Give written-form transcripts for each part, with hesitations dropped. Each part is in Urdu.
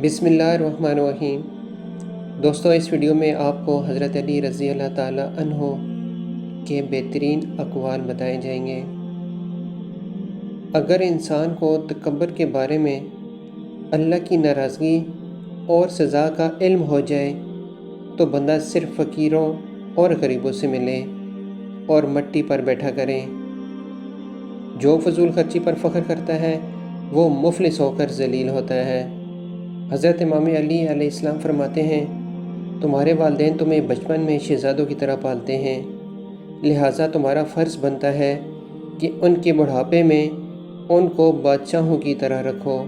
بسم اللہ الرحمن الرحیم۔ دوستو، اس ویڈیو میں آپ کو حضرت علی رضی اللہ تعالیٰ عنہ کے بہترین اقوال بتائے جائیں گے۔ اگر انسان کو تکبر کے بارے میں اللہ کی ناراضگی اور سزا کا علم ہو جائے تو بندہ صرف فقیروں اور غریبوں سے ملے اور مٹی پر بیٹھا کرے۔ جو فضول خرچی پر فخر کرتا ہے وہ مفلس ہو کر ذلیل ہوتا ہے۔ حضرت امام علی علیہ السلام فرماتے ہیں، تمہارے والدین تمہیں بچپن میں شہزادوں کی طرح پالتے ہیں، لہٰذا تمہارا فرض بنتا ہے کہ ان کے بڑھاپے میں ان کو بادشاہوں کی طرح رکھو۔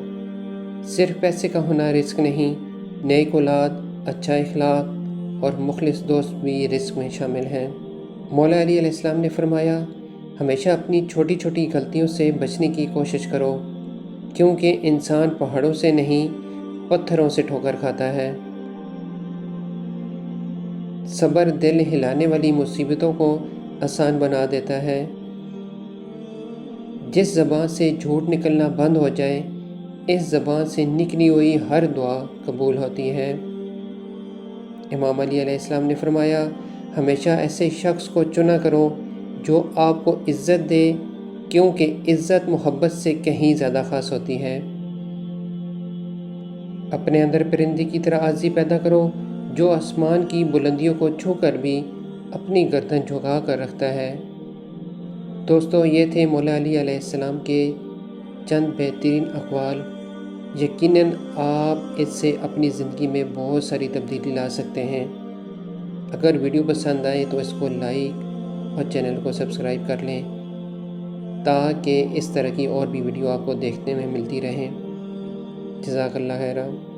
صرف پیسے کا ہونا رزق نہیں، نیک اولاد، اچھا اخلاق اور مخلص دوست بھی رزق میں شامل ہیں۔ مولا علی علیہ السلام نے فرمایا، ہمیشہ اپنی چھوٹی چھوٹی غلطیوں سے بچنے کی کوشش کرو، کیونکہ انسان پہاڑوں سے نہیں پتھروں سے ٹھوکر کھاتا ہے۔ صبر دل ہلانے والی مصیبتوں کو آسان بنا دیتا ہے۔ جس زبان سے جھوٹ نکلنا بند ہو جائے، اس زبان سے نکلی ہوئی ہر دعا قبول ہوتی ہے۔ امام علی علیہ السلام نے فرمایا، ہمیشہ ایسے شخص کو چنا کرو جو آپ کو عزت دے، کیونکہ عزت محبت سے کہیں زیادہ خاص ہوتی ہے۔ اپنے اندر پرندے کی طرح عاجزی پیدا کرو جو آسمان کی بلندیوں کو چھو کر بھی اپنی گردن جھکا کر رکھتا ہے۔ دوستو، یہ تھے مولا علی علیہ السلام کے چند بہترین اقوال۔ یقیناً آپ اس سے اپنی زندگی میں بہت ساری تبدیلی لا سکتے ہیں۔ اگر ویڈیو پسند آئے تو اس کو لائک اور چینل کو سبسکرائب کر لیں تاکہ اس طرح کی اور بھی ویڈیو آپ کو دیکھنے میں ملتی رہیں۔ جزاک اللہ خیرہ۔